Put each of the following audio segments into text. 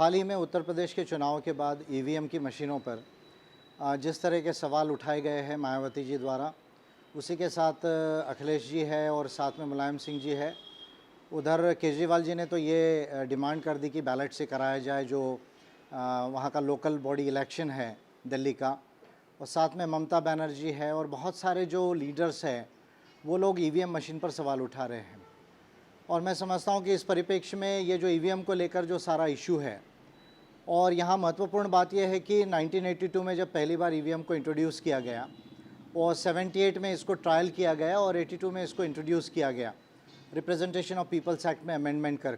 हाल ही में उत्तर प्रदेश के चुनाव के बाद ईवीएम की मशीनों पर जिस तरह के सवाल उठाए गए हैं मायावती जी द्वारा, उसी के साथ अखिलेश जी है और साथ में मुलायम सिंह जी है। उधर केजरीवाल जी ने तो ये डिमांड कर दी कि बैलेट से कराया जाए जो वहाँ का लोकल बॉडी इलेक्शन है दिल्ली का, और साथ में ममता बनर्जी है और बहुत सारे जो लीडर्स हैं वो लोग ईवीएम मशीन पर सवाल उठा रहे हैं। और मैं समझता हूँ कि इस परिप्रेक्ष्य में ये जो ईवीएम को लेकर जो सारा इशू है, और यहाँ महत्वपूर्ण बात यह है कि 1982 में जब पहली बार ईवीएम को इंट्रोड्यूस किया गया और 78 में इसको ट्रायल किया गया और 82 में इसको इंट्रोड्यूस किया गया रिप्रेजेंटेशन ऑफ पीपल्स एक्ट में अमेंडमेंट कर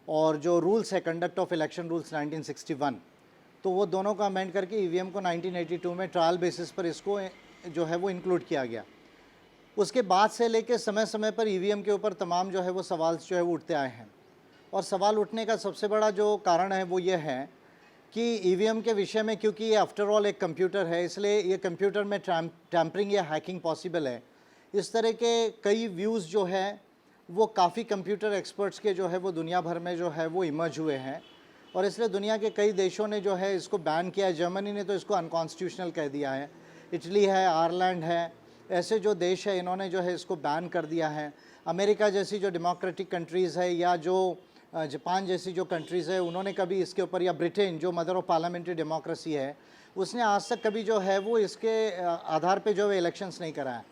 और जो रूल्स है कंडक्ट ऑफ इलेक्शन रूल्स 1961, तो वो दोनों को अमेंड करके ईवीएम को 1982 में ट्रायल बेसिस पर इसको जो है वो इंक्लूड किया गया। उसके बाद से लेकर समय समय पर ईवीएम के ऊपर तमाम जो है वो सवाल जो है वो उठते आए हैं, और सवाल उठने का सबसे बड़ा जो कारण है वो ये है कि ईवीएम के विषय में, क्योंकि ये आफ्टर ऑल एक कंप्यूटर है, इसलिए ये कंप्यूटर में टैम्परिंग या हैकिंग पॉसिबल है। इस तरह के कई व्यूज़ जो है वो काफ़ी कंप्यूटर एक्सपर्ट्स के जो है वो दुनिया भर में जो है वो इमर्ज हुए हैं, और इसलिए दुनिया के कई देशों ने जो है इसको बैन किया है। जर्मनी ने तो इसको अनकॉन्स्टिट्यूशनल कह दिया है, इटली है, आयरलैंड है, ऐसे जो देश है इन्होंने जो है इसको बैन कर दिया है। अमेरिका जैसी जो डेमोक्रेटिक कंट्रीज़ है, या जो जापान जैसी जो कंट्रीज़ है, उन्होंने कभी इसके ऊपर, या ब्रिटेन जो मदर ऑफ पार्लियामेंट्री डेमोक्रेसी है, उसने आज तक कभी जो है वो इसके आधार पे जो है इलेक्शंस नहीं कराए।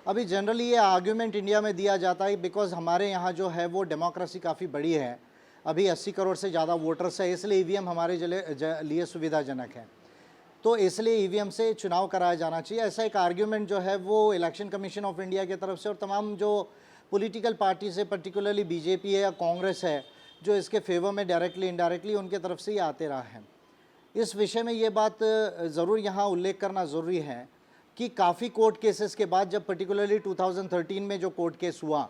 अभी जनरली ये आर्ग्यूमेंट इंडिया में दिया जाता है बिकॉज़ हमारे यहाँ जो है वो डेमोक्रेसी काफ़ी बड़ी है, अभी 80 करोड़ से ज़्यादा वोटर्स है, इसलिए ईवीएम हमारे लिए सुविधाजनक है, तो इसलिए ईवीएम से चुनाव कराया जाना चाहिए। ऐसा एक आर्ग्यूमेंट जो है वो इलेक्शन कमीशन ऑफ इंडिया की तरफ से और तमाम जो पॉलिटिकल पार्टीज़ है, पर्टिकुलरली बीजेपी है या कांग्रेस है, जो इसके फेवर में डायरेक्टली इनडायरेक्टली उनके तरफ से ही आते रहा है। इस विषय में ये बात ज़रूर यहाँ उल्लेख करना ज़रूरी है कि काफ़ी कोर्ट केसेस के बाद, जब पर्टिकुलरली 2013 में जो कोर्ट केस हुआ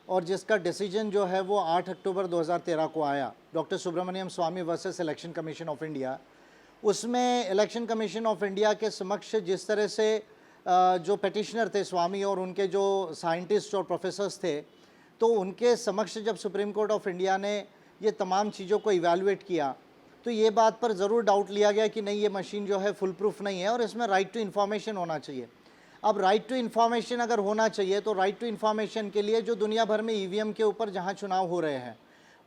और जिसका डिसीजन जो है वो 8 अक्टूबर 2013 को आया, doctor Subramanian Swamy versus Election Commission of India, उसमें इलेक्शन कमीशन ऑफ इंडिया के समक्ष जिस तरह से जो पेटिशनर थे स्वामी और उनके जो साइंटिस्ट और प्रोफेसर्स थे, तो उनके समक्ष जब सुप्रीम कोर्ट ऑफ इंडिया ने ये तमाम चीज़ों को इवैल्यूएट किया, तो ये बात पर ज़रूर डाउट लिया गया कि नहीं, ये मशीन जो है फुल प्रूफ नहीं है और इसमें राइट टू इन्फॉर्मेशन होना चाहिए। अब राइट टू इन्फॉर्मेशन अगर होना चाहिए तो राइट टू इन्फॉर्मेशन के लिए जो दुनिया भर में ईवीएम के ऊपर जहाँ चुनाव हो रहे हैं,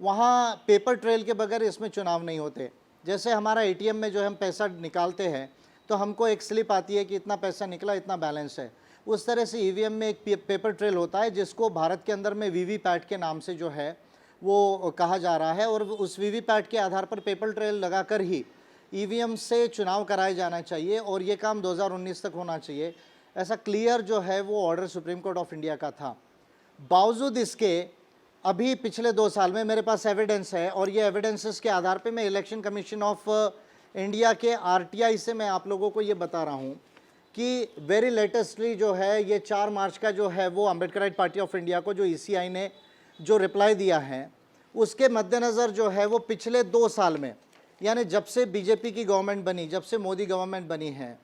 वहाँ पेपर ट्रेल के बगैर इसमें चुनाव नहीं होते। जैसे हमारा एटीएम में जो हम पैसा निकालते हैं तो हमको एक स्लिप आती है कि इतना पैसा निकला, इतना बैलेंस है, उस तरह से ईवीएम में एक पेपर ट्रेल होता है जिसको भारत के अंदर में वीवीपैट के नाम से जो है वो कहा जा रहा है, और उस वीवीपैट के आधार पर पेपर ट्रेल लगाकर ही ईवीएम से चुनाव कराया जाना चाहिए, और ये काम 2019 तक होना चाहिए। ऐसा क्लियर जो है वो order supreme court of India का था। बावजूद इसके अभी पिछले 2 साल में मेरे पास एविडेंस है, और ये एविडेंसेस के आधार पे मैं इलेक्शन कमीशन ऑफ इंडिया के आरटीआई से मैं आप लोगों को ये बता रहा हूँ कि वेरी लेटेस्टली जो है ये 4 मार्च का जो है वो अम्बेडकराइट पार्टी ऑफ इंडिया को जो ईसीआई ने जो रिप्लाई दिया है, उसके मद्देनज़र जो है वो पिछले 2 साल में, यानी जब से बीजेपी की गवर्नमेंट बनी, जब से मोदी गवर्नमेंट बनी है,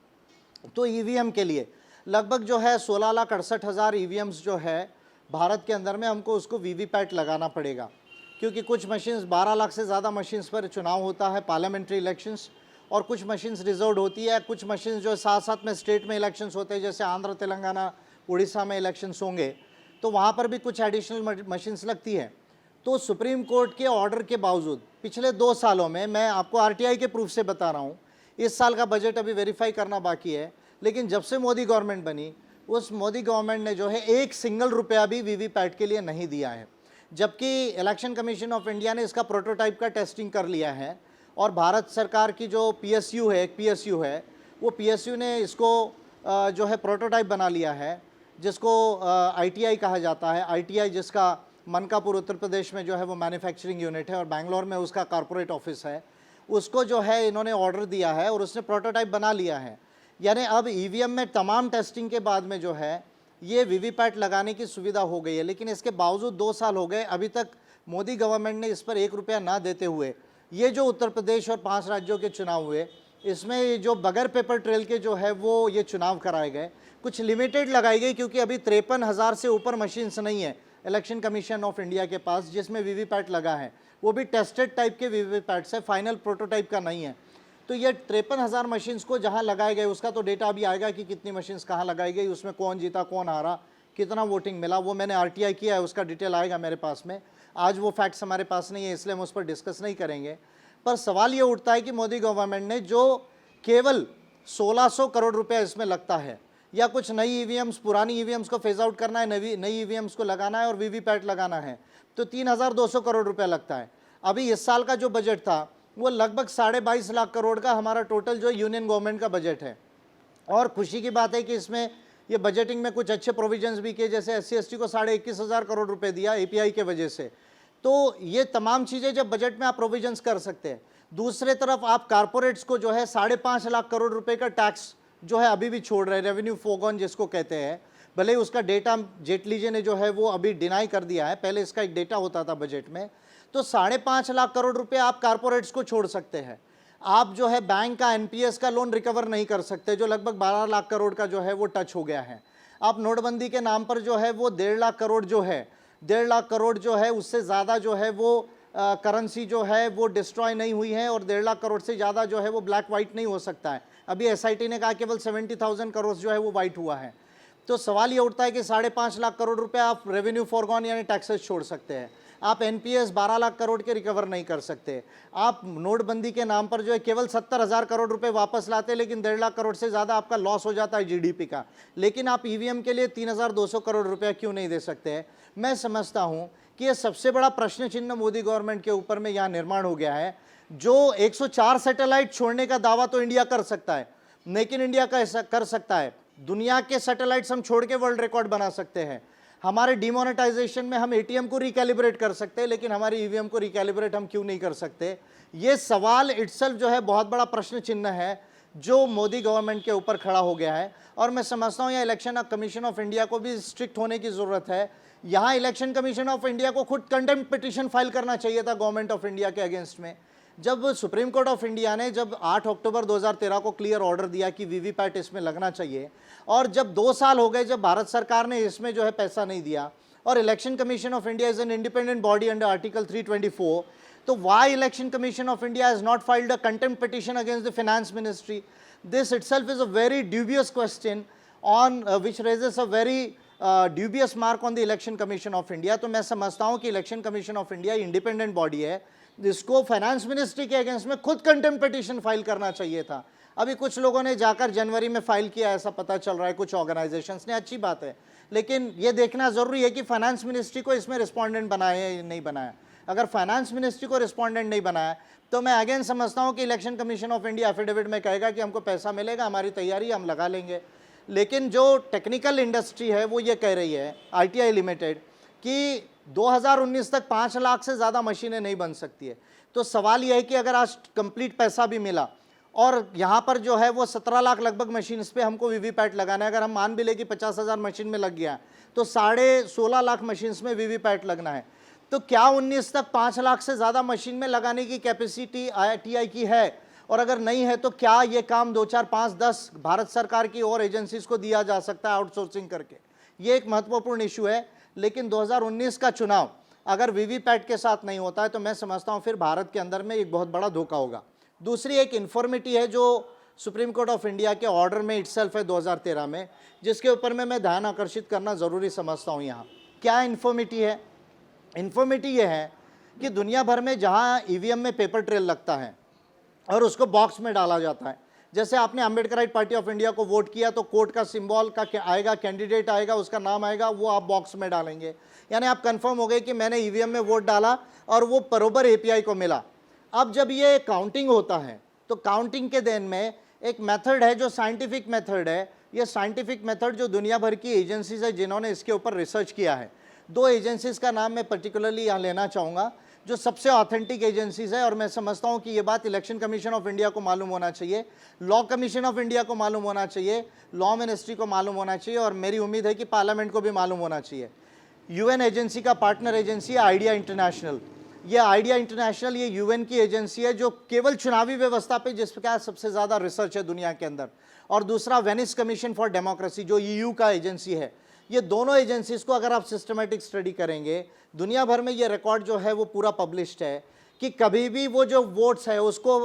तो ईवीएम के लिए लगभग जो है 16,68,000 ईवीएम्स जो है भारत के अंदर में हमको उसको वीवीपैट लगाना पड़ेगा, क्योंकि कुछ मशीन्स 12 लाख से ज़्यादा मशीन्स पर चुनाव होता है पार्लियामेंट्री इलेक्शंस, और कुछ मशीन्स रिजर्व होती है, कुछ मशीन्स जो साथ साथ में स्टेट में इलेक्शंस होते हैं, जैसे आंध्र, तेलंगाना, उड़ीसा में इलेक्शंस होंगे तो वहाँ पर भी कुछ एडिशनल मशीन्स लगती है। तो सुप्रीम कोर्ट के ऑर्डर के बावजूद पिछले 2 सालों में, मैं आपको आरटीआई के प्रूफ से बता रहा हूँ, इस साल का बजट अभी वेरीफाई करना बाकी है, लेकिन जब से मोदी गवर्नमेंट बनी, उस मोदी गवर्नमेंट ने जो है एक सिंगल रुपया भी वीवीपैट के लिए नहीं दिया है, जबकि इलेक्शन कमीशन ऑफ इंडिया ने इसका प्रोटोटाइप का टेस्टिंग कर लिया है, और भारत सरकार की जो पीएसयू है, एक पीएसयू है, वो पीएसयू ने इसको जो है प्रोटोटाइप बना लिया है, जिसको आईटीआई कहा जाता है। आईटीआई जिसका मनकापुर उत्तर प्रदेश में जो है वो मैन्युफैक्चरिंग यूनिट है और बैंगलोर में उसका कॉर्पोरेट ऑफिस है, उसको जो है इन्होंने ऑर्डर दिया है और उसने प्रोटोटाइप बना लिया है। यानी अब ईवीएम में तमाम टेस्टिंग के बाद में जो है ये वीवीपैट लगाने की सुविधा हो गई है, लेकिन इसके बावजूद 2 साल हो गए, अभी तक मोदी गवर्नमेंट ने इस पर 1 रुपया ना देते हुए ये जो उत्तर प्रदेश और 5 राज्यों के चुनाव हुए, इसमें जो बगैर पेपर ट्रेल के जो है वो ये चुनाव कराए गए, कुछ लिमिटेड लगाई गई, क्योंकि अभी 53,000 से ऊपर मशीन्स नहीं है इलेक्शन कमीशन ऑफ इंडिया के पास, जिसमें वीवीपैट लगा है, वो भी टेस्टेड टाइप के वीवीपैट्स है, फाइनल प्रोटोटाइप का नहीं है। तो ये 53,000 मशीन्स को जहां लगाए गए, उसका तो डेटा अभी आएगा कि कितनी मशीन्स कहां लगाई गई, उसमें कौन जीता कौन हारा, कितना वोटिंग मिला, वो मैंने आरटीआई किया है, उसका डिटेल आएगा मेरे पास में। आज वो फैक्ट्स हमारे पास नहीं है, इसलिए हम उस पर डिस्कस नहीं करेंगे। पर सवाल ये उठता है कि मोदी गवर्नमेंट ने जो केवल 1600 करोड़ रुपया इसमें लगता है, या कुछ नई ईवीएम्स, पुरानी ईवीएम्स को फेज आउट करना है, नई ईवीएम्स को लगाना है और वीवीपैट लगाना है, तो 3200 करोड़ रुपया लगता है। अभी इस साल का जो बजट था वो लगभग 22.5 लाख करोड़ का हमारा टोटल जो यूनियन गवर्नमेंट का बजट है। और खुशी की बात है कि इसमें ये बजटिंग में कुछ अच्छे प्रोविजंस भी किए, जैसे SC/ST को 21,500 करोड़ रुपए दिया API के वजह से। तो ये तमाम चीज़ें जब बजट में आप प्रोविजंस कर सकते हैं। दूसरे तरफ आप कारपोरेट्स को जो है 5.5 लाख करोड़ रुपए का टैक्स जो है अभी भी छोड़ रहे हैं, रेवेन्यू फोगॉन जिसको कहते हैं। भले ही उसका डेटा जेटली जी ने जो है वो अभी डिनाई कर दिया है, पहले इसका एक डेटा होता था बजट में। तो 5.5 लाख करोड़ रुपए आप कारपोरेट्स को छोड़ सकते हैं। आप जो है बैंक का NPS का लोन रिकवर नहीं कर सकते, जो लगभग 12 लाख करोड़ का जो है वो टच हो गया है। आप नोटबंदी के नाम पर जो है वो 1.5 लाख करोड़ जो है, 1.5 लाख करोड़ जो है उससे ज़्यादा जो है वो करेंसी जो है वो डिस्ट्रॉय नहीं हुई है, और 1.5 लाख करोड़ से ज़्यादा जो है वो ब्लैक वाइट नहीं हो सकता है। अभी SIT ने कहा केवल 70,000 करोड़ जो है वो वाइट हुआ है। तो सवाल ये उठता है कि 5.5 लाख करोड़ रुपए आप रेवेन्यू फॉरगॉन यानी टैक्सेस छोड़ सकते हैं। आप NPS 12 लाख करोड़ के रिकवर नहीं कर सकते। आप नोटबंदी के नाम पर जो है केवल 70,000 करोड़ रुपए वापस लाते, लेकिन 1.5 लाख करोड़ से ज़्यादा आपका लॉस हो जाता है GDP का। लेकिन आप EVM के लिए 3,200 करोड़ रुपया क्यों नहीं दे सकते हैं? मैं समझता हूँ कि ये सबसे बड़ा प्रश्न चिन्ह मोदी गवर्नमेंट के ऊपर में यहाँ निर्माण हो गया है। जो 104 सैटेलाइट छोड़ने का दावा तो इंडिया कर सकता है, मेक इन इंडिया का ऐसा कर सकता है, दुनिया के सैटेलाइट्स हम छोड़ के वर्ल्ड रिकॉर्ड बना सकते हैं। हमारे डिमोनेटाइजेशन में हम ATM को रिकैलिब्रेट कर सकते हैं, लेकिन हमारी EVM को रिकैलिब्रेट हम क्यों नहीं कर सकते? ये सवाल इटसेल्फ जो है बहुत बड़ा प्रश्न चिन्ह है जो मोदी गवर्नमेंट के ऊपर खड़ा हो गया है। और मैं समझता हूँ यह इलेक्शन कमीशन ऑफ इंडिया को भी स्ट्रिक्ट होने की ज़रूरत है। यहाँ इलेक्शन कमीशन ऑफ इंडिया को खुद कंटेम्प्ट पिटीशन फाइल करना चाहिए था गवर्नमेंट ऑफ इंडिया के अगेंस्ट में। जब सुप्रीम कोर्ट ऑफ इंडिया ने जब 8 अक्टूबर 2013 को क्लियर ऑर्डर दिया कि वीवीपैट इसमें लगना चाहिए, और जब 2 साल हो गए जब भारत सरकार ने इसमें जो है पैसा नहीं दिया, और Election Commission of India is an independent body under article 324, तो why Election Commission of India has not filed a contempt petition against the finance ministry? This itself is a very dubious question on which raises a very dubious mark on the Election Commission of India. तो मैं समझता हूँ कि Election Commission of India independent body है, जिसको finance ministry के against में खुद कंटेम्प्ट पिटीशन फाइल करना चाहिए था। अभी कुछ लोगों ने जाकर जनवरी में फाइल किया, ऐसा पता चल रहा है, कुछ ऑर्गेनाइजेशंस ने, अच्छी बात है, लेकिन ये देखना जरूरी है कि फाइनेंस मिनिस्ट्री को इसमें रिस्पॉन्डेंट बनाया या नहीं बनाया। अगर फाइनेंस मिनिस्ट्री को रिस्पॉन्डेंट नहीं बनाया तो मैं अगेन समझता हूँ कि Election Commission of India affidavit में कहेगा कि हमको पैसा मिलेगा, हमारी तैयारी हम लगा लेंगे। लेकिन जो टेक्निकल इंडस्ट्री है वो ये कह रही है, ITI लिमिटेड, कि 2019 तक 5 लाख से ज़्यादा मशीनें नहीं बन सकती है। तो सवाल यह है कि अगर आज कंप्लीट पैसा भी मिला और यहाँ पर जो है वो 17 लाख लगभग मशीन पे हमको वीवीपैट लगाना है, अगर हम मान भी ले कि 50,000 मशीन में लग गया तो 16.5 लाख मशीन में वीवीपैट लगना है। तो क्या 19 तक 5 लाख से ज़्यादा मशीन में लगाने की कैपेसिटी ITI की है? और अगर नहीं है तो क्या ये काम 2, 4, 5, 10 भारत सरकार की और एजेंसीज को दिया जा सकता है आउटसोर्सिंग करके? ये एक महत्वपूर्ण इशू है। लेकिन 2019 का चुनाव अगर वीवीपैट के साथ नहीं होता है तो मैं समझता हूँ फिर भारत के अंदर में एक बहुत बड़ा धोखा होगा। दूसरी एक इन्फॉर्मिटी है जो सुप्रीम कोर्ट ऑफ इंडिया के ऑर्डर में इटसेल्फ है 2013 में, जिसके ऊपर में मैं ध्यान आकर्षित करना ज़रूरी समझता हूँ। यहाँ क्या इन्फॉर्मिटी है? इन्फॉर्मिटी ये है कि दुनिया भर में जहाँ EVM में पेपर ट्रेल लगता है और उसको बॉक्स में डाला जाता है, जैसे आपने अम्बेडकराइट पार्टी ऑफ इंडिया को वोट किया तो कोर्ट का सिंबल का आएगा, कैंडिडेट आएगा, उसका नाम आएगा, वो आप बॉक्स में डालेंगे, यानी आप कंफर्म हो गए कि मैंने EVM में वोट डाला और वो बरोबर API को मिला। अब जब ये काउंटिंग होता है तो काउंटिंग के दिन में एक मेथड है जो साइंटिफिक मेथड है। ये साइंटिफिक मेथड जो दुनिया भर की एजेंसीज है जिन्होंने इसके ऊपर रिसर्च किया है, 2 एजेंसीज का नाम मैं पर्टिकुलरली यहाँ लेना चाहूँगा जो सबसे ऑथेंटिक एजेंसीज है, और मैं समझता हूँ कि ये बात इलेक्शन कमीशन ऑफ इंडिया को मालूम होना चाहिए, लॉ कमीशन ऑफ इंडिया को मालूम होना चाहिए, लॉ मिनिस्ट्री को मालूम होना चाहिए, और मेरी उम्मीद है कि पार्लियामेंट को भी मालूम होना चाहिए। UN एजेंसी का पार्टनर एजेंसी है आइडिया इंटरनेशनल। ये आइडिया इंटरनेशनल ये UN की एजेंसी है जो केवल चुनावी व्यवस्था पे जिसका सबसे ज़्यादा रिसर्च है दुनिया के अंदर। और दूसरा वेनिस कमीशन फॉर डेमोक्रेसी जो EU का एजेंसी है, ये दोनों एजेंसीज को अगर आप सिस्टमेटिक स्टडी करेंगे, दुनिया भर में ये रिकॉर्ड जो है वो पूरा पब्लिश्ड है कि कभी भी वो जो वोट्स है उसको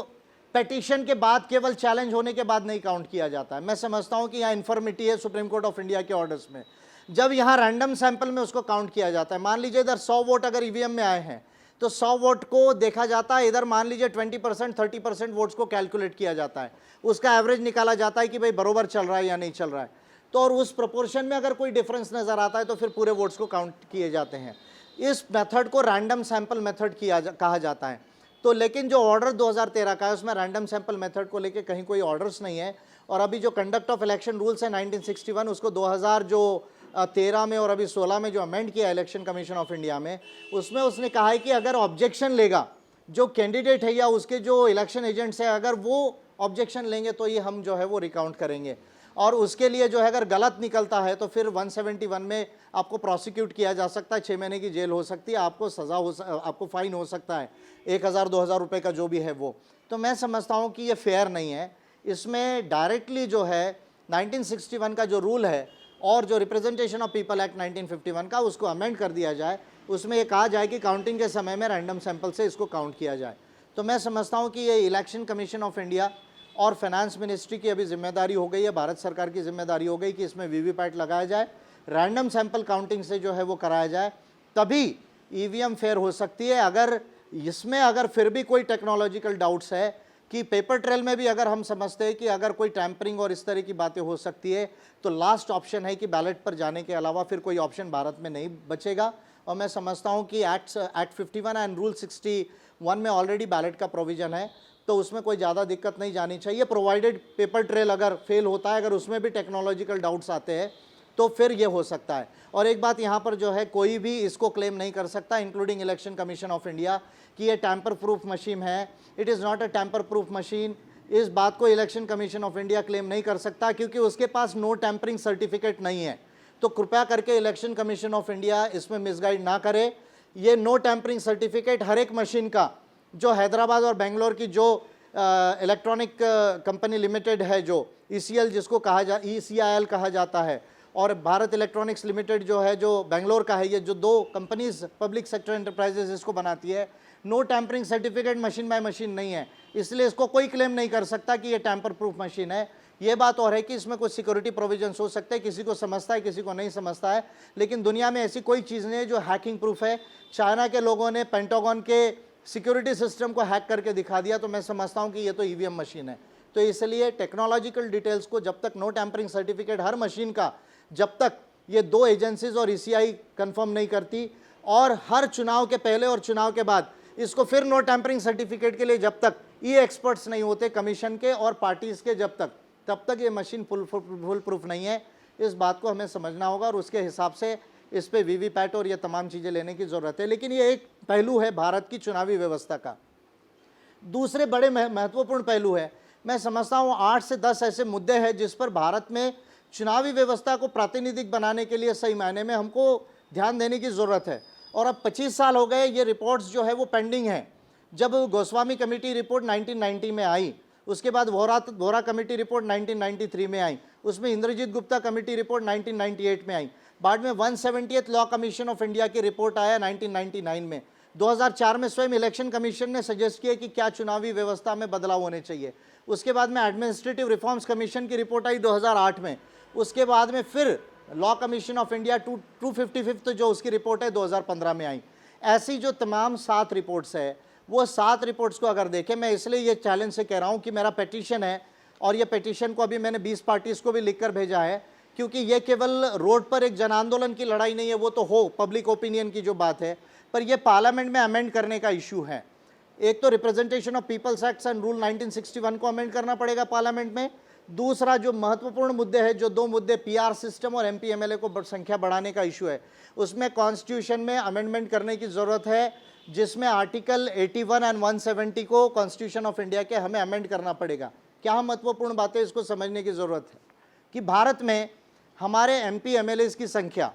पेटिशन के बाद, केवल चैलेंज होने के बाद नहीं काउंट किया जाता है। मैं समझता हूँ कि यहाँ इन्फर्मिटी है सुप्रीम कोर्ट ऑफ इंडिया के ऑर्डर्स में। जब यहाँ रैंडम सैंपल में उसको काउंट किया जाता है, मान लीजिए इधर 100 वोट अगर ईवीएम में आए हैं तो 100 वोट को देखा जाता है, इधर मान लीजिए 20% 30% वोट्स को कैलकुलेट किया जाता है, उसका एवरेज निकाला जाता है कि भाई बरोबर चल रहा है या नहीं चल रहा है। तो और उस प्रोपोर्शन में अगर कोई डिफरेंस नज़र आता है तो फिर पूरे वोट्स को काउंट किए जाते हैं। इस मेथड को रैंडम सैंपल मेथड कहा जाता है। तो लेकिन जो ऑर्डर 2013 का है उसमें रैंडम सैंपल मेथड को लेके कहीं कोई ऑर्डर्स नहीं है। और अभी जो कंडक्ट ऑफ इलेक्शन रूल्स है 1961, उसको 2013 में और अभी 16 में जो अमेंड किया इलेक्शन कमीशन ऑफ इंडिया में, उसमें उसने कहा है कि अगर ऑब्जेक्शन लेगा जो कैंडिडेट है या उसके जो इलेक्शन एजेंट्स है, अगर वो ऑब्जेक्शन लेंगे तो ये हम जो है वो रिकाउंट करेंगे। और उसके लिए जो है अगर गलत निकलता है तो फिर 171 में आपको प्रोसिक्यूट किया जा सकता है, 6 महीने की जेल हो सकती है, आपको सज़ा आपको फाइन हो सकता है 1000-2000 रुपये का जो भी है वो। तो मैं समझता हूँ कि ये फेयर नहीं है। इसमें डायरेक्टली जो है 1961 का जो रूल है और जो रिप्रेजेंटेशन ऑफ पीपल एक्ट 1951 का, उसको अमेंड कर दिया जाए। उसमें ये कहा जाए कि काउंटिंग के समय में रैंडम सैंपल से इसको काउंट किया जाए। तो मैं समझता हूँ कि ये इलेक्शन कमीशन ऑफ इंडिया और फाइनेंस मिनिस्ट्री की अभी जिम्मेदारी हो गई है, भारत सरकार की जिम्मेदारी हो गई कि इसमें वीवीपैट लगाया जाए, रैंडम सैंपल काउंटिंग से जो है वो कराया जाए, तभी ईवीएम फेयर हो सकती है। अगर इसमें अगर फिर भी कोई टेक्नोलॉजिकल डाउट्स है कि पेपर ट्रेल में भी अगर हम समझते हैं कि अगर कोई टैंपरिंग और इस तरह की बातें हो सकती है, तो लास्ट ऑप्शन है कि बैलेट पर जाने के अलावा फिर कोई ऑप्शन भारत में नहीं बचेगा। और मैं समझता हूँ कि एक्ट 51 एंड रूल 61 में ऑलरेडी बैलेट का प्रोविज़न है, तो उसमें कोई ज़्यादा दिक्कत नहीं जानी चाहिए, प्रोवाइडेड पेपर ट्रेल अगर फेल होता है, अगर उसमें भी टेक्नोलॉजिकल डाउट्स आते हैं तो फिर ये हो सकता है। और एक बात यहाँ पर जो है, कोई भी इसको क्लेम नहीं कर सकता including election Commission of India कि ये टैंपर प्रूफ मशीन है। It is not a tamper proof machine. इस बात को election Commission of India claim नहीं कर सकता क्योंकि उसके पास नो टैंपरिंग सर्टिफिकेट नहीं है। तो कृपया करके इलेक्शन कमीशन ऑफ इंडिया इसमें मिसगाइड ना करे। ये नो टैंपरिंग सर्टिफिकेट हर एक मशीन का, जो हैदराबाद और बेंगलोर की जो इलेक्ट्रॉनिक कंपनी लिमिटेड है, जो ECL जिसको ECIL कहा जाता है, और भारत इलेक्ट्रॉनिक्स लिमिटेड जो है जो बेंगलोर का है, ये जो दो कंपनीज पब्लिक सेक्टर एंटरप्राइजेज इसको बनाती है, no tampering certificate machine by machine नहीं है, इसलिए इसको कोई क्लेम नहीं कर सकता कि ये टैंपर प्रूफ मशीन है। ये बात और है कि इसमें कुछ सिक्योरिटी प्रोविजंस हो सकते हैं, किसी को समझता है किसी को नहीं समझता है, लेकिन दुनिया में ऐसी कोई चीज़ नहीं है जो हैकिंग प्रूफ है। चाइना के लोगों ने पेंटागन के सिक्योरिटी सिस्टम को हैक करके दिखा दिया, तो मैं समझता हूँ कि ये तो EVM मशीन है। तो इसलिए टेक्नोलॉजिकल डिटेल्स को जब तक नो टैंपरिंग सर्टिफिकेट हर मशीन का, जब तक ये दो एजेंसीज और ECI कंफर्म नहीं करती, और हर चुनाव के पहले और चुनाव के बाद इसको फिर नो टैंपरिंग सर्टिफिकेट के लिए जब तक एक्सपर्ट्स नहीं होते कमीशन के और पार्टीज के, तब तक ये मशीन फुल प्रूफ नहीं है। इस बात को हमें समझना होगा और उसके हिसाब से इस पे वीवीपैट और ये तमाम चीज़ें लेने की ज़रूरत है। लेकिन ये एक पहलू है भारत की चुनावी व्यवस्था का। दूसरे बड़े महत्वपूर्ण पहलू है, मैं समझता हूँ 8 से 10 ऐसे मुद्दे हैं जिस पर भारत में चुनावी व्यवस्था को प्रातिनिधिक बनाने के लिए सही मायने में हमको ध्यान देने की ज़रूरत है। और अब 25 साल हो गए, ये रिपोर्ट्स जो है वो पेंडिंग है। जब गोस्वामी कमेटी रिपोर्ट 1990 में आई, उसके बाद वोरा कमेटी रिपोर्ट 1993 में आई, उसमें इंद्रजीत गुप्ता कमेटी रिपोर्ट 1998 में आई, बाद में 170th law commission of India की रिपोर्ट आया 1999 में। 2004 में स्वयं इलेक्शन कमीशन ने सजेस्ट किया कि क्या चुनावी व्यवस्था में बदलाव होने चाहिए। उसके बाद में एडमिनिस्ट्रेटिव रिफॉर्म्स कमीशन की रिपोर्ट आई 2008 में। उसके बाद में फिर law commission of India 255th जो उसकी रिपोर्ट है 2015 में आई। ऐसी जो तमाम 7 रिपोर्ट्स है, वो 7 रिपोर्ट्स को अगर देखें, मैं इसलिए ये चैलेंज से कह रहा हूँ कि मेरा पेटिशन है और ये पेटिशन को अभी मैंने 20 पार्टीज़ को भी लिख कर भेजा है, क्योंकि ये केवल रोड पर एक जन आंदोलन की लड़ाई नहीं है, वो तो हो पब्लिक ओपिनियन की जो बात है, पर ये पार्लियामेंट में अमेंड करने का इशू है। एक तो representation of people's acts and rule 1961 को अमेंड करना पड़ेगा पार्लियामेंट में। दूसरा जो महत्वपूर्ण मुद्दे हैं, जो 2 मुद्दे PR सिस्टम और MP MLA को संख्या बढ़ाने का इशू है, उसमें कॉन्स्टिट्यूशन में अमेंडमेंट करने की ज़रूरत है, जिसमें आर्टिकल 81 एंड 170 को कॉन्स्टिट्यूशन ऑफ इंडिया के हमें अमेंड करना पड़ेगा। क्या महत्वपूर्ण बातें इसको समझने की ज़रूरत है कि भारत में हमारे MP MLAs की संख्या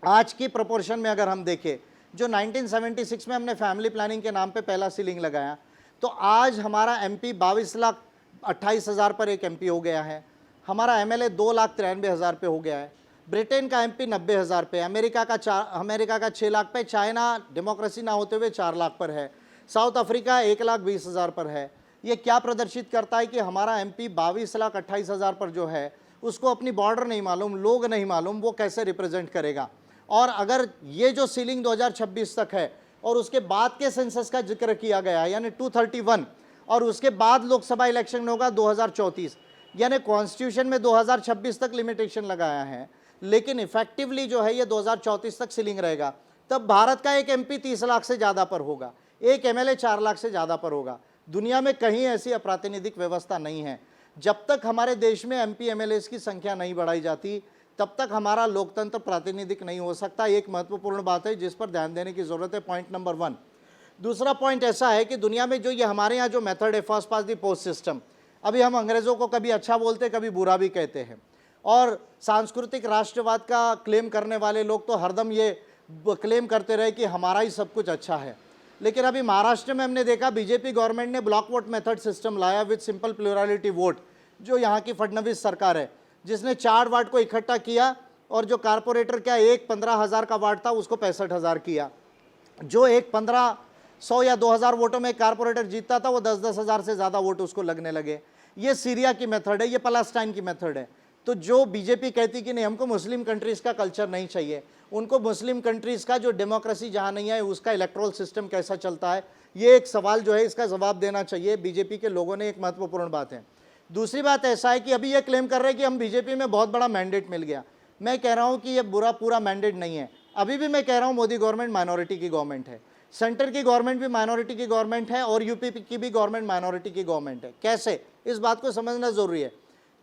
आज की प्रोपोर्शन में अगर हम देखें, जो 1976 में हमने फैमिली प्लानिंग के नाम पे पहला सीलिंग लगाया, तो आज हमारा MP 22,28,000 पर एक MP हो गया है, हमारा MLA 2,93,000 पे हो गया है। ब्रिटेन का एमपी 90,000 पे, अमेरिका का 6 लाख पे, चाइना डेमोक्रेसी ना होते हुए 4 लाख पर है, साउथ अफ्रीका 1,20,000 पर है। ये क्या प्रदर्शित करता है कि हमारा एमपी 22,28,000 पर जो है उसको अपनी बॉर्डर नहीं मालूम, लोग नहीं मालूम, वो कैसे रिप्रेजेंट करेगा। और अगर ये जो सीलिंग 2026 तक है और उसके बाद के सेंसस का जिक्र किया गया है यानी 231, और उसके बाद लोकसभा इलेक्शन होगा 2034, यानी कॉन्स्टिट्यूशन में 2026 तक लिमिटेशन लगाया है, लेकिन इफेक्टिवली जो है ये 2034 तक सीलिंग रहेगा। तब भारत का एक एमपी 30 लाख से ज़्यादा पर होगा, एक एमएलए 4 लाख से ज़्यादा पर होगा। दुनिया में कहीं ऐसी अप्रातिनिधिक व्यवस्था नहीं है। जब तक हमारे देश में एमपी एमएलएस की संख्या नहीं बढ़ाई जाती तब तक हमारा लोकतंत्र प्रातिनिधिक नहीं हो सकता। एक महत्वपूर्ण बात है जिस पर ध्यान देने की ज़रूरत है, पॉइंट नंबर 1। दूसरा पॉइंट ऐसा है कि दुनिया में जो ये हमारे यहाँ जो मेथड है first pass the post system, अभी हम अंग्रेज़ों को कभी अच्छा बोलते कभी बुरा भी कहते हैं, और सांस्कृतिक राष्ट्रवाद का क्लेम करने वाले लोग तो हरदम ये क्लेम करते रहे कि हमारा ही सब कुछ अच्छा है। लेकिन अभी महाराष्ट्र में हमने देखा बीजेपी गवर्नमेंट ने ब्लॉक वोट मेथड सिस्टम लाया विद सिंपल प्लूरलिटी वोट, जो यहाँ की फडणवीस सरकार है, जिसने 4 वार्ड को इकट्ठा किया और जो कारपोरेटर क्या एक 15,000 का वार्ड था उसको 65,000 किया। जो एक 1,500 या 2,000 वोटों में कारपोरेटर जीतता था वो 10-10 हज़ार से ज़्यादा वोट उसको लगने लगे। ये सीरिया की मेथड है, ये पैलेस्टाइन की मेथड है। तो जो बीजेपी कहती कि नहीं हमको मुस्लिम कंट्रीज़ का कल्चर नहीं चाहिए, उनको मुस्लिम कंट्रीज़ का जो डेमोक्रेसी जहाँ नहीं है उसका इलेक्ट्रल सिस्टम कैसा चलता है, ये एक सवाल जो है इसका जवाब देना चाहिए बीजेपी के लोगों ने। एक महत्वपूर्ण बात है। दूसरी बात ऐसा है कि अभी ये क्लेम कर रहे हैं कि हम बीजेपी में बहुत बड़ा मैंडेट मिल गया। मैं कह रहा हूँ कि ये पूरा मैंडेट नहीं है। अभी भी मैं कह रहा हूँ मोदी गवर्नमेंट माइनॉरिटी की गवर्नमेंट है, सेंटर की गवर्नमेंट भी माइनॉरिटी की गवर्नमेंट है और यूपी की भी गवर्नमेंट माइनॉरिटी की गवर्नमेंट है। कैसे, इस बात को समझना जरूरी है।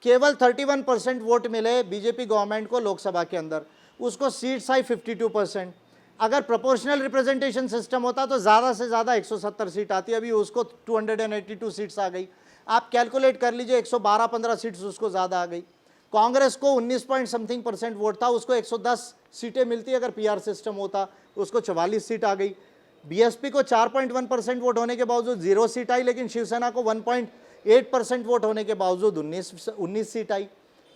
केवल 31% वोट मिले बीजेपी गवर्नमेंट को लोकसभा के अंदर, उसको सीट्स आई 52%। अगर प्रोपोर्शनल रिप्रेजेंटेशन सिस्टम होता तो ज़्यादा से ज़्यादा 170 सीट आती, अभी उसको 282 सीट्स आ गई। आप कैलकुलेट कर लीजिए, 112-15 सीट्स उसको ज़्यादा आ गई। कांग्रेस को 19 पॉइंट समथिंग % वोट था, उसको 110 सीटें मिलती अगर पीआर सिस्टम होता, उसको 44 सीट आ गई। बीएसपी को 4.1% वोट होने के बावजूद 0 सीट आई, लेकिन शिवसेना को 1.8% वोट होने के बावजूद 19 सीट आई।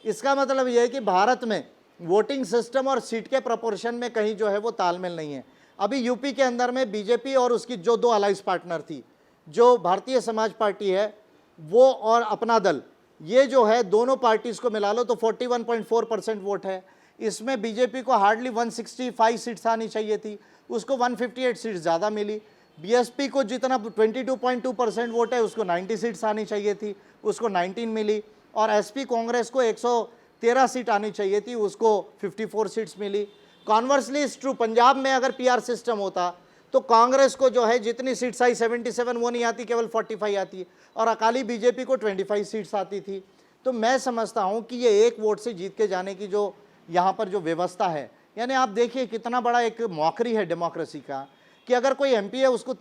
इसका मतलब यह है कि भारत में वोटिंग सिस्टम और सीट के प्रपोर्शन में कहीं जो है वो तालमेल नहीं है। अभी यूपी के अंदर में बीजेपी और उसकी जो 2 अलाइंस पार्टनर थी, जो भारतीय समाज पार्टी है वो और अपना दल, ये जो है दोनों पार्टीज़ को मिला लो तो 41.4% वोट है। इसमें बीजेपी को हार्डली 165 सीट्स आनी चाहिए थी, उसको 158 सीट्स ज़्यादा मिली। बीएसपी को जितना 22.2% वोट है उसको 90 सीट्स आनी चाहिए थी, उसको 19 मिली। और एसपी कांग्रेस को 113 सीट आनी चाहिए थी, उसको 54 सीट्स मिली। कॉन्वर्सली इज ट्रू, पंजाब में अगर पीआर सिस्टम होता तो कांग्रेस को जो है जितनी सीट्स आई 77 वो नहीं आती, केवल 45 आती, और अकाली बीजेपी को 25 सीट्स आती थी। तो मैं समझता हूं कि ये एक वोट से जीत के जाने की जो यहाँ पर जो व्यवस्था है, यानी आप देखिए कितना बड़ा एक मौकरी है डेमोक्रेसी का कि अगर कोई एमपी है उसको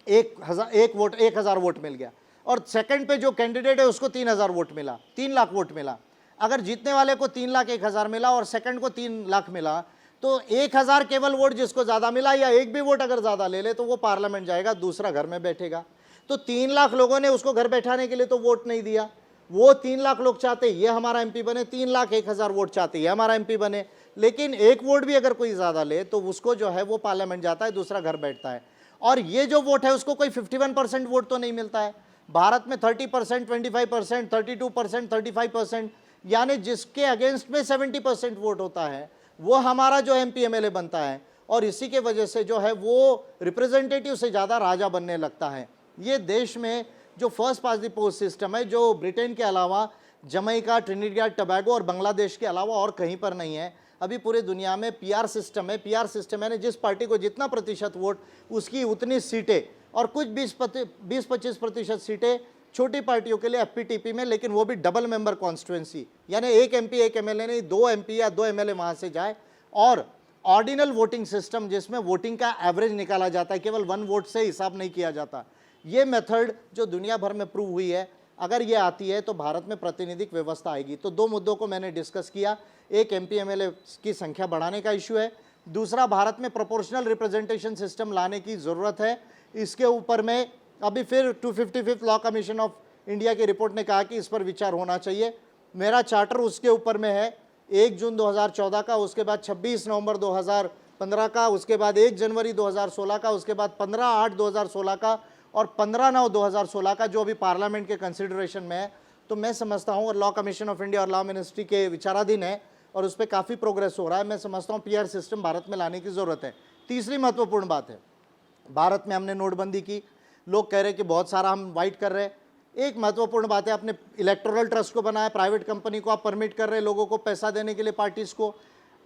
1,000 वोट मिल गया, और सेकंड पे जो कैंडिडेट है उसको 3,000 वोट मिला, 3 लाख वोट मिला। अगर जीतने वाले को 3,01,000 मिला और सेकंड को 3 लाख मिला, तो 1,000 केवल वोट जिसको ज़्यादा मिला या एक भी वोट अगर ज़्यादा ले ले तो वो पार्लियामेंट जाएगा, दूसरा घर में बैठेगा। तो 3 लाख लोगों ने उसको घर बैठाने के लिए तो वोट नहीं दिया। वो 3 लाख लोग चाहते ये हमारा एमपी बने, 3,01,000 वोट चाहते ये हमारा एमपी बने, लेकिन एक वोट भी अगर कोई ज़्यादा ले तो उसको जो है वो पार्लियामेंट जाता है, दूसरा घर बैठता है। और ये जो वोट है उसको कोई 51% वोट तो नहीं मिलता है। भारत में 30%, 25%, 32%, 35%, यानी जिसके अगेंस्ट में 70% वोट होता है वो हमारा जो एमपी एमएलए बनता है, और इसी के वजह से जो है वो रिप्रेजेंटेटिव से ज़्यादा राजा बनने लगता है। ये देश में जो first pass the post system है, जो ब्रिटेन के अलावा जमैका, ट्रिनिडाद टोबैगो और बांग्लादेश के अलावा और कहीं पर नहीं है। अभी पूरे दुनिया में पीआर सिस्टम है। पीआर सिस्टम यानी जिस पार्टी को जितना प्रतिशत वोट उसकी उतनी सीटें, और कुछ 20-25% सीटें छोटी पार्टियों के लिए एफपीटीपी में, लेकिन वो भी डबल मेंबर कॉन्स्टिट्यूएंसी, यानी एक एमपी एक एमएलए नहीं, 2 एमपी या 2 एमएलए वहाँ से जाए। और ऑर्डिनल वोटिंग सिस्टम जिसमें वोटिंग का एवरेज निकाला जाता है, केवल 1 वोट से हिसाब नहीं किया जाता। ये मेथड जो दुनिया भर में प्रूव हुई है, अगर ये आती है तो भारत में प्रातिनिधिक व्यवस्था आएगी। तो 2 मुद्दों को मैंने डिस्कस किया, एक एमपी एमएलए की संख्या बढ़ाने का इशू है, दूसरा भारत में प्रोपोर्शनल रिप्रेजेंटेशन सिस्टम लाने की ज़रूरत है। इसके ऊपर में अभी फिर 255 लॉ कमीशन ऑफ इंडिया की रिपोर्ट ने कहा कि इस पर विचार होना चाहिए। मेरा चार्टर उसके ऊपर में है 1 जून 2014 का, उसके बाद 26 नवंबर 2015 का, उसके बाद 1 जनवरी 2016 का, उसके बाद 15/8/2016 का और 15/9/2016 का, जो अभी पार्लियामेंट के कंसिडरेशन में है। तो मैं समझता हूँ, और लॉ कमीशन ऑफ इंडिया और लॉ मिनिस्ट्री के विचाराधीन है और उस पर काफ़ी प्रोग्रेस हो रहा है, मैं समझता हूँ पीआर सिस्टम भारत में लाने की ज़रूरत है। तीसरी महत्वपूर्ण बात है, भारत में हमने नोटबंदी की, लोग कह रहे हैं कि बहुत सारा हम वाइट कर रहे हैं। एक महत्वपूर्ण बात है, आपने इलेक्टोरल ट्रस्ट को बनाया, प्राइवेट कंपनी को आप परमिट कर रहे हैं लोगों को पैसा देने के लिए, पार्टीज को।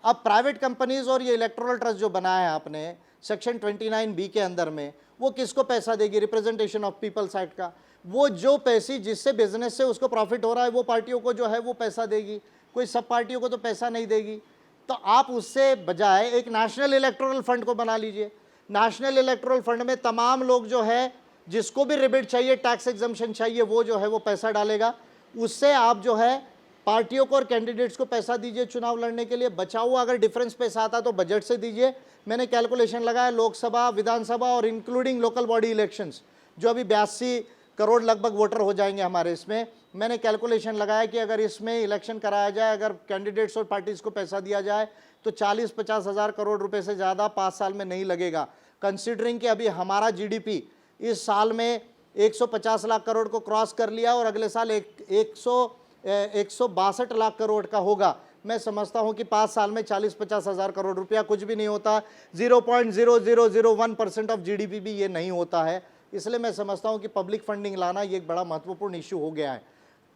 अब प्राइवेट कंपनीज और ये इलेक्टोरल ट्रस्ट जो बनाया है आपने सेक्शन 29B के अंदर में, वो किसको पैसा देगी? रिप्रेजेंटेशन ऑफ पीपल्स एक्ट का। वो जो पैसे जिससे बिजनेस से उसको प्रॉफिट हो रहा है, वो पार्टियों को जो है वो पैसा देगी, कोई सब पार्टियों को तो पैसा नहीं देगी। तो आप उससे बजाय एक नेशनल इलेक्टोरल फंड को बना लीजिए। नेशनल इलेक्टोरल फंड में तमाम लोग जो है, जिसको भी रिबेट चाहिए, टैक्स एग्जम्पशन चाहिए, वो जो है वो पैसा डालेगा। उससे आप जो है पार्टियों को और कैंडिडेट्स को पैसा दीजिए चुनाव लड़ने के लिए। बचा हुआ अगर डिफरेंस पैसा आता तो बजट से दीजिए। मैंने कैलकुलेशन लगाया, लोकसभा, विधानसभा और इंक्लूडिंग लोकल बॉडी इलेक्शंस, जो अभी 82 करोड़ लगभग वोटर हो जाएंगे हमारे इसमें, मैंने कैलकुलेशन लगाया कि अगर इसमें इलेक्शन कराया जाए, अगर कैंडिडेट्स और पार्टीज को पैसा दिया जाए तो 40-50 हज़ार करोड़ रुपए से ज़्यादा 5 साल में नहीं लगेगा। कंसिडरिंग कि अभी हमारा जीडीपी इस साल में 150 लाख करोड़ को क्रॉस कर लिया और अगले साल 162 लाख करोड़ का होगा। मैं समझता हूं कि 5 साल में 40-50 हज़ार करोड़ रुपया कुछ भी नहीं होता। 0.0001% ऑफ जीडीपी भी ये नहीं होता है। इसलिए मैं समझता हूं कि पब्लिक फंडिंग लाना ये एक बड़ा महत्वपूर्ण इश्यू हो गया है।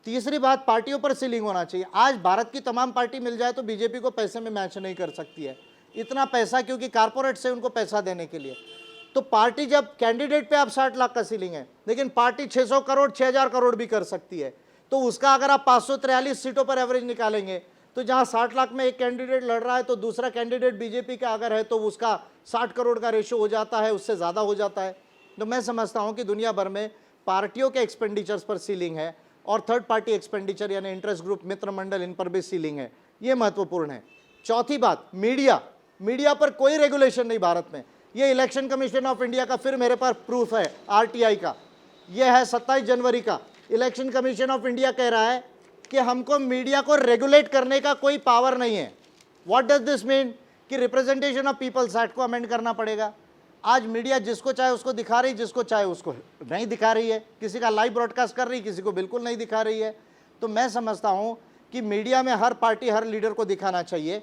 तीसरी बात, पार्टियों पर सीलिंग होना चाहिए। आज भारत की तमाम पार्टी मिल जाए तो बीजेपी को पैसे में मैच नहीं कर सकती है इतना पैसा, क्योंकि कारपोरेट से उनको पैसा देने के लिए। तो पार्टी जब कैंडिडेट पे आप 60 लाख का सीलिंग है, लेकिन पार्टी 600 करोड़ 6000 करोड़ भी कर सकती है, तो उसका अगर आप 543 सीटों पर एवरेज निकालेंगे तो जहां 60 लाख में एक कैंडिडेट लड़ रहा है तो दूसरा कैंडिडेट बीजेपी का अगर है तो उसका 60 करोड़ का रेशो हो जाता है, उससे ज़्यादा हो जाता है। तो मैं समझता हूं कि दुनिया भर में पार्टियों के एक्सपेंडिचर्स पर सीलिंग है और थर्ड पार्टी एक्सपेंडिचर यानी इंटरेस्ट ग्रुप, मित्र मंडल, इन पर भी सीलिंग है। ये महत्वपूर्ण है। चौथी बात, मीडिया पर कोई रेगुलेशन नहीं भारत में। ये इलेक्शन कमीशन ऑफ इंडिया का फिर मेरे पास प्रूफ है, आरटीआई का। ये है 27 जनवरी का। इलेक्शन कमीशन ऑफ इंडिया कह रहा है कि हमको मीडिया को रेगुलेट करने का कोई पावर नहीं है। What does this mean? कि रिप्रेजेंटेशन ऑफ पीपल्स एक्ट को अमेंड करना पड़ेगा। आज मीडिया जिसको चाहे उसको दिखा रही, जिसको चाहे उसको नहीं दिखा रही है। किसी का लाइव ब्रॉडकास्ट कर रही, किसी को बिल्कुल नहीं दिखा रही है। तो मैं समझता हूँ कि मीडिया में हर पार्टी, हर लीडर को दिखाना चाहिए।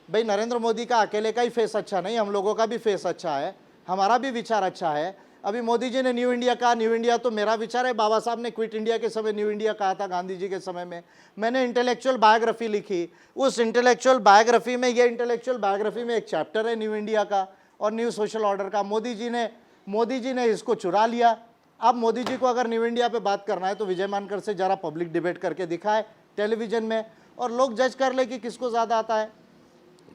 भाई, नरेंद्र मोदी का अकेले का ही फेस अच्छा नहीं, हम लोगों का भी फेस अच्छा है, हमारा भी विचार अच्छा है। अभी मोदी जी ने न्यू इंडिया कहा, न्यू इंडिया तो मेरा विचार है। बाबा साहब ने क्विट इंडिया के समय न्यू इंडिया कहा था, गांधी जी के समय में। मैंने इंटेलेक्चुअल बायोग्राफी लिखी, उस इंटेलेक्चुअल बायोग्राफी में, ये इंटेलेक्चुअल बायोग्राफी में एक चैप्टर है न्यू इंडिया का और न्यू सोशल ऑर्डर का। मोदी जी ने इसको चुरा लिया। अब मोदी जी को अगर न्यू इंडिया पे बात करना है तो विजय मानकर से जरा पब्लिक डिबेट करके दिखाए टेलीविजन में, और लोग जज कर ले कि किसको ज़्यादा आता है।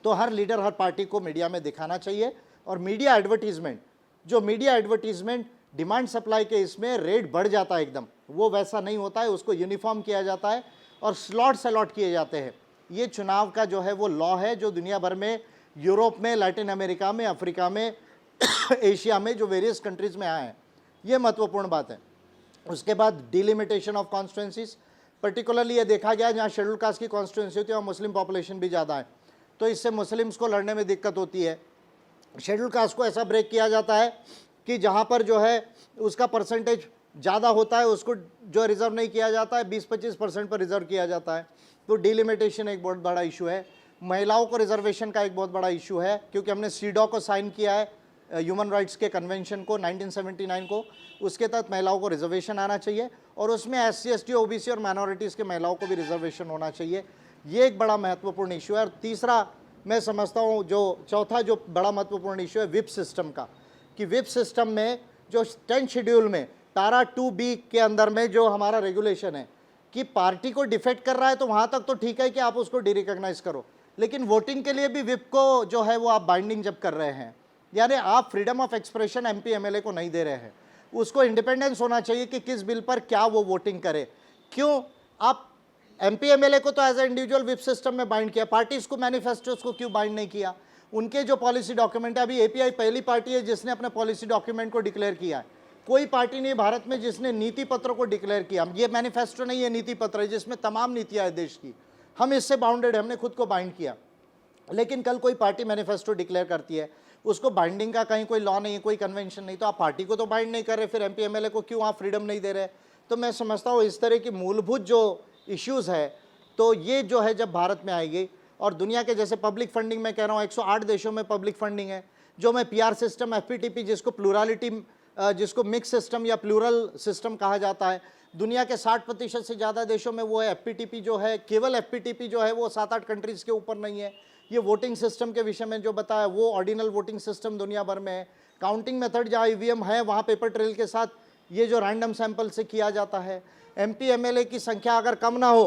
तो हर लीडर, हर पार्टी को मीडिया में दिखाना चाहिए। और मीडिया एडवर्टीजमेंट, जो मीडिया एडवर्टीजमेंट डिमांड सप्लाई के इसमें रेट बढ़ जाता है एकदम, वो वैसा नहीं होता है। उसको यूनिफॉर्म किया जाता है और स्लॉट्स अलॉट किए जाते हैं। ये चुनाव का जो है वो लॉ है, जो दुनिया भर में, यूरोप में, लैटिन अमेरिका में, अफ्रीका में, एशिया में, जो वेरियस कंट्रीज़ में आए हैं। ये महत्वपूर्ण बात है। उसके बाद डिलिमिटेशन ऑफ कॉन्स्टिट्यूंसीज, पर्टिकुलरली ये देखा गया जहाँ शेड्यूल कास्ट की कॉन्स्टिट्यूंसी होती है वहाँ मुस्लिम पॉपुलेशन भी ज़्यादा है, तो इससे मुस्लिम्स को लड़ने में दिक्कत होती है। शेड्यूल कास्ट को ऐसा ब्रेक किया जाता है कि जहाँ पर जो है उसका परसेंटेज ज़्यादा होता है उसको जो रिज़र्व नहीं किया जाता है, 20-25% पर रिज़र्व किया जाता है। तो डिलिमिटेशन एक बहुत बड़ा इशू है। महिलाओं को रिजर्वेशन का एक बहुत बड़ा इशू है, क्योंकि हमने सीडॉ को साइन किया है, ह्यूमन राइट्स के कन्वेंशन को, 1979 को। उसके तहत महिलाओं को रिजर्वेशन आना चाहिए और उसमें SC, ST, OBC और माइनॉरिटीज़ के महिलाओं को भी रिजर्वेशन होना चाहिए। ये एक बड़ा महत्वपूर्ण इशू है। और तीसरा मैं समझता हूँ, जो चौथा जो बड़ा महत्वपूर्ण इशू है विप सिस्टम का, कि विप सिस्टम में जो 10 शेड्यूल में पैरा 2B के अंदर में जो हमारा रेगुलेशन है कि पार्टी को डिफेक्ट कर रहा है तो वहाँ तक तो ठीक है कि आप उसको डिरिकॉग्नाइज करो, लेकिन वोटिंग के लिए भी विप को जो है वो आप बाइंडिंग जब कर रहे हैं, यानी आप freedom of expression MP MLA को नहीं दे रहे हैं। उसको इंडिपेंडेंस होना चाहिए कि किस बिल पर क्या वो वोटिंग करे। क्यों आप MP MLA को तो as a individual whip system में बाइंड किया, पार्टीज को, मैनिफेस्टोज को क्यों बाइंड नहीं किया? उनके जो पॉलिसी डॉक्यूमेंट है, अभी API पहली पार्टी है जिसने अपने पॉलिसी डॉक्यूमेंट को डिक्लेयर किया है। कोई पार्टी नहीं भारत में जिसने नीति पत्र को डिक्लेयर किया। ये मैनिफेस्टो नहीं है, नीति पत्र है जिसमें तमाम नीतियाँ है देश की। हम इससे बाउंडेड है, हमने खुद को बाइंड किया। लेकिन कल कोई पार्टी मैनिफेस्टो डिक्लेयर करती है, उसको बाइंडिंग का कहीं कोई लॉ नहीं है, कोई कन्वेंशन नहीं, तो आप पार्टी को तो बाइंड नहीं कर रहे, फिर एमपी एमएलए को क्यों आप फ्रीडम नहीं दे रहे? तो मैं समझता हूँ इस तरह की मूलभूत जो इश्यूज़ है, तो ये जो है जब भारत में आएगी, और दुनिया के जैसे पब्लिक फंडिंग में कह रहा हूँ 108 देशों में पब्लिक फंडिंग है, जो मैं पीआर सिस्टम एफपीटीपी जिसको प्लूरालिटी जिसको मिक्स सिस्टम या प्लूरल सिस्टम कहा जाता है, दुनिया के 60% से ज़्यादा देशों में वो है। एफपीटीपी जो है, केवल एफपीटीपी जो है वो 7-8 कंट्रीज़ के ऊपर नहीं है। ये वोटिंग सिस्टम के विषय में जो बताया, वो ऑर्डिनल वोटिंग सिस्टम दुनिया भर में है। काउंटिंग मेथड जहाँ ईवीएम है, वहाँ पेपर ट्रेल के साथ ये जो रैंडम सैंपल से किया जाता है। एमपी एमएलए की संख्या अगर कम ना हो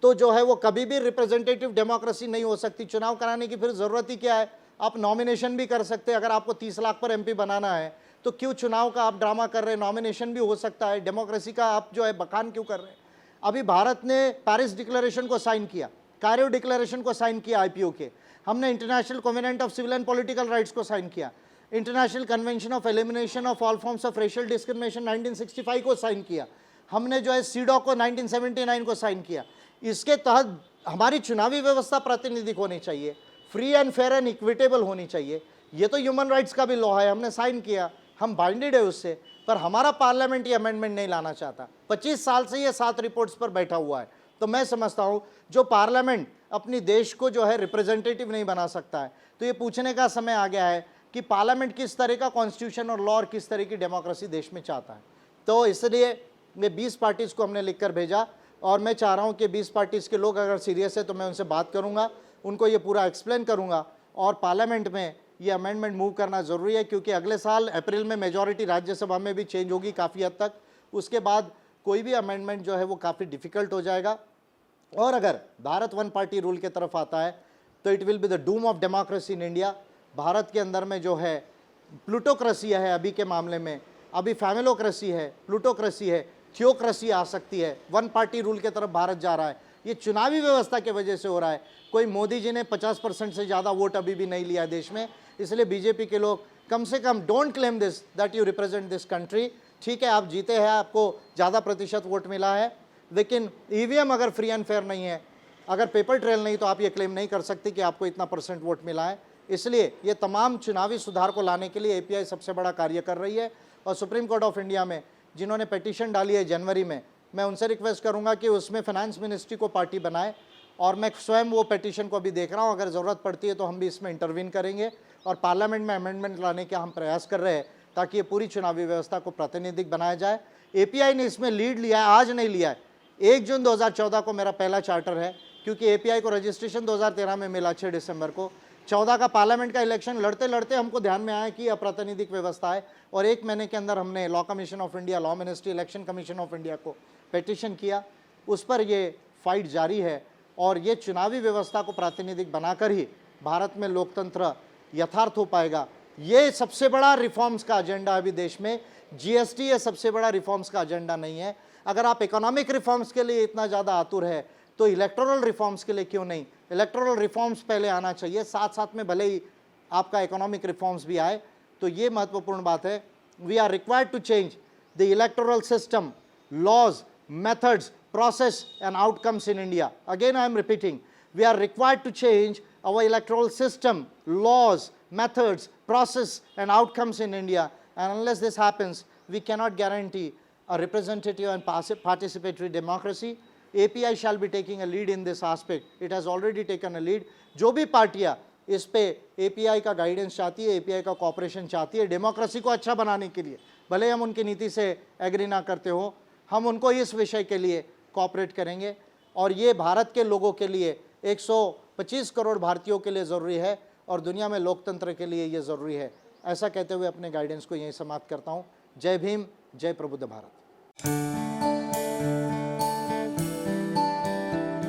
तो जो है वो कभी भी रिप्रेजेंटेटिव डेमोक्रेसी नहीं हो सकती। चुनाव कराने की फिर ज़रूरत ही क्या है? आप नॉमिनेशन भी कर सकते हैं। अगर आपको 30 लाख पर एमपी बनाना है तो क्यों चुनाव का आप ड्रामा कर रहे हैं? नॉमिनेशन भी हो सकता है। डेमोक्रेसी का आप जो है बखान क्यों कर रहे हैं? अभी भारत ने पेरिस डिक्लेरेशन को साइन किया, कायरो डिक्लेरेशन को साइन किया आईपीओ के, हमने international covenant of civil and political rights को साइन किया, international convention of elimination of all forms of racial discrimination 1965 को साइन किया, हमने जो है सीडॉ को 1979 को साइन किया। इसके तहत हमारी चुनावी व्यवस्था प्रातिनिधिक होनी चाहिए, free and fair and equitable होनी चाहिए। ये तो ह्यूमन राइट्स का भी लॉ है, हमने साइन किया, हम बाइंडेड है उससे, पर हमारा पार्लियामेंट ये अमेंडमेंट नहीं लाना चाहता। 25 साल से ये 7 रिपोर्ट्स पर बैठा हुआ है। तो मैं समझता हूँ जो पार्लियामेंट अपनी देश को जो है रिप्रेजेंटेटिव नहीं बना सकता है, तो ये पूछने का समय आ गया है कि पार्लियामेंट किस तरह का कॉन्स्टिट्यूशन और लॉ और किस तरह की डेमोक्रेसी देश में चाहता है। तो इसलिए ये 20 पार्टीज़ को हमने लिख कर भेजा, और मैं चाह रहा हूँ कि 20 पार्टीज़ के लोग अगर सीरियस है तो मैं उनसे बात करूँगा, उनको ये पूरा एक्सप्लेन करूँगा, और पार्लियामेंट में ये अमेंडमेंट मूव करना ज़रूरी है, क्योंकि अगले साल अप्रैल में मेजॉरिटी राज्यसभा में भी चेंज होगी काफ़ी हद तक। उसके बाद कोई भी अमेंडमेंट जो है वो काफ़ी डिफ़िकल्ट हो जाएगा, और अगर भारत वन पार्टी रूल के तरफ आता है तो it will be the doom of democracy in India. Bharat के अंदर में जो है प्लूटोक्रेसी है अभी के मामले में, अभी फैमिलोक्रेसी है, प्लूटोक्रेसी है, थियोक्रेसी आ सकती है, वन पार्टी रूल के तरफ भारत जा रहा है। ये चुनावी व्यवस्था की वजह से हो रहा है। कोई मोदी जी ने 50% से ज़्यादा वोट अभी भी नहीं लिया देश में, इसलिए बीजेपी के लोग कम से कम don't claim this that you represent this country. ठीक है, आप जीते हैं, आपको ज़्यादा प्रतिशत वोट मिला है, लेकिन ईवीएम अगर फ्री एंड फेयर नहीं है, अगर पेपर ट्रेल नहीं, तो आप ये क्लेम नहीं कर सकते कि आपको इतना % वोट मिला है। इसलिए ये तमाम चुनावी सुधार को लाने के लिए एपीआई सबसे बड़ा कार्य कर रही है। और सुप्रीम कोर्ट ऑफ इंडिया में जिन्होंने पिटीशन डाली है जनवरी में, मैं उनसे रिक्वेस्ट करूंगा कि उसमें फाइनेंस मिनिस्ट्री को पार्टी बनाए, और मैं स्वयं वो पिटीशन को अभी देख रहा हूँ। अगर ज़रूरत पड़ती है तो हम भी इसमें इंटरवीन करेंगे, और पार्लियामेंट में अमेंडमेंट लाने के हम प्रयास कर रहे हैं ताकि ये पूरी चुनावी व्यवस्था को प्रातिनिधिक बनाया जाए। एपीआई ने इसमें लीड लिया है, आज नहीं लिया है। 1 जून 2014 को मेरा पहला चार्टर है, क्योंकि एपीआई को रजिस्ट्रेशन 2013 में मिला 6 दिसंबर को। 14 का पार्लियामेंट का इलेक्शन लड़ते लड़ते हमको ध्यान में आया कि अप्रातिनिधिक व्यवस्था है, और 1 महीने के अंदर हमने law commission of India, law ministry, election Commission of India को पिटीशन किया। उस पर ये फाइट जारी है, और ये चुनावी व्यवस्था को प्रातिनिधिक बनाकर ही भारत में लोकतंत्र यथार्थ हो पाएगा। ये सबसे बड़ा रिफॉर्म्स का एजेंडा अभी देश में। जीएसटी ये सबसे बड़ा रिफॉर्म्स का एजेंडा नहीं है। अगर आप इकोनॉमिक रिफॉर्म्स के लिए इतना ज़्यादा आतुर है तो इलेक्टोरल रिफॉर्म्स के लिए क्यों नहीं? इलेक्टोरल रिफॉर्म्स पहले आना चाहिए, साथ साथ में भले ही आपका इकोनॉमिक रिफॉर्म्स भी आए। तो ये महत्वपूर्ण बात है। We are required to change the electoral system, laws, methods, process and outcomes in India. Again I am repeating, we are required to change our electoral system, laws, methods, process and outcomes in India, and unless this happens we cannot guarantee a representative and participatory democracy. API shall be taking a lead in this aspect. It has already taken a lead. जो भी पार्टियाँ इस पे API का guidance चाहती है, API का corporation चाहती है डेमोक्रेसी को अच्छा बनाने के लिए, भले हम उनकी नीति से एग्री ना करते हो, हम उनको इस विषय के लिए कॉपरेट करेंगे। और ये भारत के लोगों के लिए, 125 करोड़ भारतीयों के लिए ज़रूरी है, और दुनिया में लोकतंत्र के लिए ये ज़रूरी है। ऐसा कहते हुए अपने गाइडेंस को यहीं समाप्त करता हूँ। जय भीम, जय प्रबुद्ध भारत।